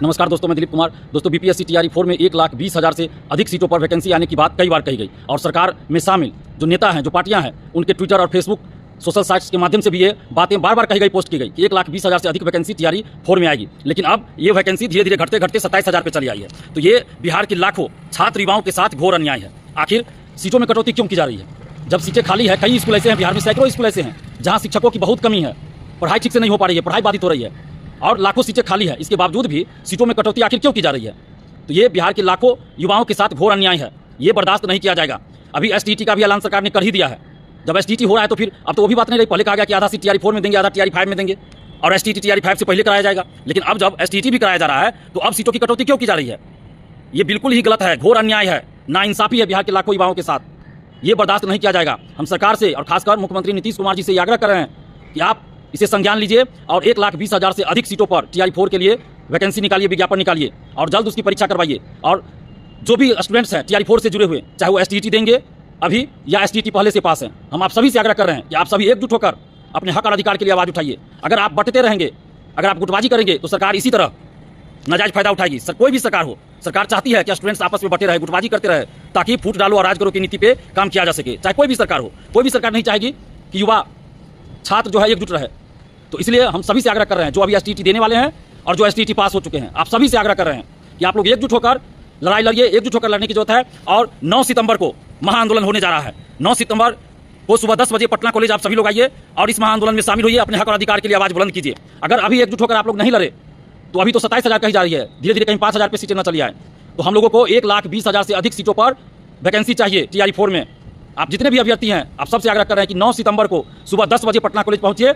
नमस्कार दोस्तों, मैं दिलीप कुमार। दोस्तों, बीपीएससी टीआरई 4 में 1,20,000 से अधिक सीटों पर वैकेंसी आने की बात कई बार कही गई और सरकार में शामिल जो नेता हैं, जो पार्टियां हैं, उनके ट्विटर और फेसबुक सोशल साइट्स के माध्यम से भी ये बातें बार बार कही गई, पोस्ट की गई कि 1,20,000 से अधिक वैकेंसी टीआरई 4 में आएगी। लेकिन अब ये वैकेंसी धीरे धीरे घटते घटते 27,000 पे चली आई है। तो ये बिहार के लाखों छात्र युवाओं के साथ घोर अन्याय है। आखिर सीटों में कटौती क्यों की जा रही है? जब सीटें खाली है, कई स्कूल ऐसे हैं, बिहार में सैकड़ों स्कूल ऐसे हैं जहाँ शिक्षकों की बहुत कमी है, पढ़ाई ठीक से नहीं हो पा रही है, पढ़ाई बाधित हो रही है और लाखों सीटें खाली है। इसके बावजूद भी सीटों में कटौती आखिर क्यों की जा रही है? तो ये बिहार के लाखों युवाओं के साथ घोर अन्याय है। ये बर्दाश्त नहीं किया जाएगा। अभी एसटीईटी का भी ऐलान सरकार ने कर ही दिया है। जब एसटीईटी हो रहा है तो फिर अब तो वो भी बात नहीं रही। पहले कहा गया कि आधा सीट टीआरई 4 में देंगे, आधा टीआरई 5 में देंगे और एसटीईटी टीआरई 5 से पहले कराया जाएगा। लेकिन अब जब एसटीईटी भी कराया जा रहा है तो अब सीटों की कटौती क्यों की जा रही है? ये बिल्कुल ही गलत है, घोर अन्याय है, नाइंसाफी है बिहार के लाखों युवाओं के साथ। ये बर्दाश्त नहीं किया जाएगा। हम सरकार से और खासकर मुख्यमंत्री नीतीश कुमार जी से आग्रह कर रहे हैं कि आप इसे संज्ञान लीजिए और 1,20,000 से अधिक सीटों पर टीआरई 4 के लिए वैकेंसी निकालिए, विज्ञापन निकालिए और जल्द उसकी परीक्षा करवाइए। और जो भी स्टूडेंट्स हैं टीआरई 4 से जुड़े हुए, चाहे वो एसटीईटी देंगे अभी या एसटीईटी पहले से पास हैं, हम आप सभी से आग्रह कर रहे हैं कि आप सभी एकजुट होकर अपने हक और अधिकार के लिए आवाज़ उठाइए। अगर आप बंटते रहेंगे, अगर आप गुटबाजी करेंगे तो सरकार इसी तरह नाजायज फायदा उठाएगी। कोई भी सरकार हो, सरकार चाहती है कि स्टूडेंट्स आपस में बटे रहे, गुटबाजी करते रहे, ताकि फूट डालो और राज करो की नीति पे काम किया जा सके। चाहे कोई भी सरकार हो, कोई भी सरकार नहीं चाहेगी कि युवा छात्र जो है एकजुट रहे। तो इसलिए हम सभी से आग्रह कर रहे हैं, जो अभी एसटीईटी देने वाले हैं और जो एसटीईटी पास हो चुके हैं, आप सभी से आग्रह कर रहे हैं कि आप लोग एकजुट होकर लड़ाई लड़िए। एकजुट होकर लड़ने की जरूरत है। और 9 सितंबर को महाआंदोलन होने जा रहा है। 9 सितंबर को सुबह 10 बजे पटना कॉलेज आप सभी लोग आइए और इस महाआंदोलन में शामिल होइए। अपने हक और अधिकार के लिए आवाज़ बुलंद कीजिए। अगर अभी एकजुट होकर आप लोग नहीं लड़े तो अभी तो 27,000 कही जा रही है, धीरे धीरे कहीं 5,000 पे सीटें न चली आए। तो हम लोगों को 1,20,000 से अधिक सीटों पर वैकेंसी चाहिए टीआरई 4 में। आप जितने भी अभ्यर्थी हैं, आप सबसे आग्रह कर रहे हैं कि 9 सितंबर को सुबह 10 बजे पटना कॉलेज पहुंचिए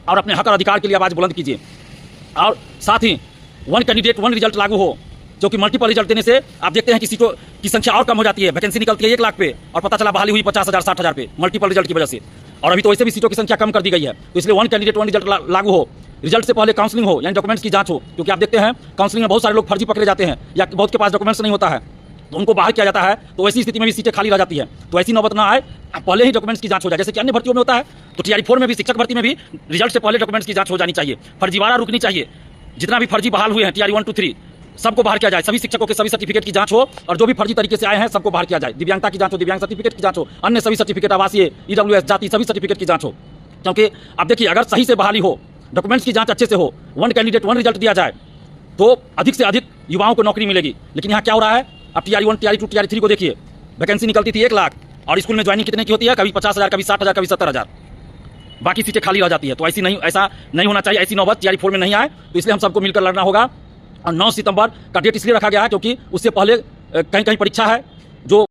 और अपने हक और अधिकार के लिए आवाज़ बुलंद कीजिए। और साथ ही 1 कैंडिडेट 1 रिजल्ट लागू हो, जो कि मल्टीपल रिजल्ट देने से आप देखते हैं कि सीटों की संख्या और कम हो जाती है। वैकेंसी निकलती है 1 लाख पे और पता चला बहाली हुई 50,000 60,000 पे मल्टीपल रिजल्ट की वजह से। और अभी तो वैसे भी सीटों की संख्या कम कर दी गई है। तो इसलिए 1 कैंडिडेट 1 रिजल्ट लागू हो, रिजल्ट से पहले काउंसलिंग हो, यानी डॉक्यूमेंट्स की जांच हो। क्योंकि आप देखते हैं काउंसलिंग में बहुत सारे लोग फर्जी पकड़े जाते हैं या बहुत के पास डॉक्यूमेंट्स नहीं होता है, तो उनको बाहर किया जाता है। तो ऐसी स्थिति में भी सीटें खाली रह जाती है। तो ऐसी नौबत ना आए, पहले ही डॉक्यूमेंट्स की जांच हो जाए, जैसे कि अन्य भर्तियों में होता है। तो टीआरई 4 में भी, शिक्षक भर्ती में भी रिजल्ट से पहले डॉक्यूमेंट्स की जांच हो जानी चाहिए। फर्जीवाड़ा रुकनी चाहिए। जितना भी फर्जी बहाल हुए हैं टीआरई 1 2 3 सबको बाहर किया जाए। सभी शिक्षकों के सभी सर्टिफिकेट की जांच हो और जो भी फर्जी तरीके से आए हैं सबको बाहर किया जाए। दिव्यांगता की जांच हो, दिव्यांग सर्टिफिकेट की जांच हो, अन्य सभी सर्टिफिकेट, आवासीय, ईडब्ल्यूएस, जाति, सभी सर्टिफिकेट की जांच हो। क्योंकि आप देखिए, अगर सही से बहाली हो, डॉक्यूमेंट्स की जांच अच्छे से हो, 1 कैंडिडेट 1 रिजल्ट दिया जाए तो अधिक से अधिक युवाओं को नौकरी मिलेगी। लेकिन यहाँ क्या हो रहा है? अब टीआरई 1, टीआरई 2, टीआरई 3 को देखिए, वैकेंसी निकलती थी 1 लाख और स्कूल में ज्वाइनिंग कितने की होती है? कभी 50,000, कभी 60,000, कभी 70,000। बाकी सीटें खाली रह जाती है। तो ऐसा नहीं होना चाहिए। ऐसी नौबत टीआरई 4 में नहीं आए। तो इसलिए हम सबको मिलकर लड़ना होगा। और 9 सितंबर का डेट इसलिए रखा गया है क्योंकि उससे पहले कहीं कहीं परीक्षा है जो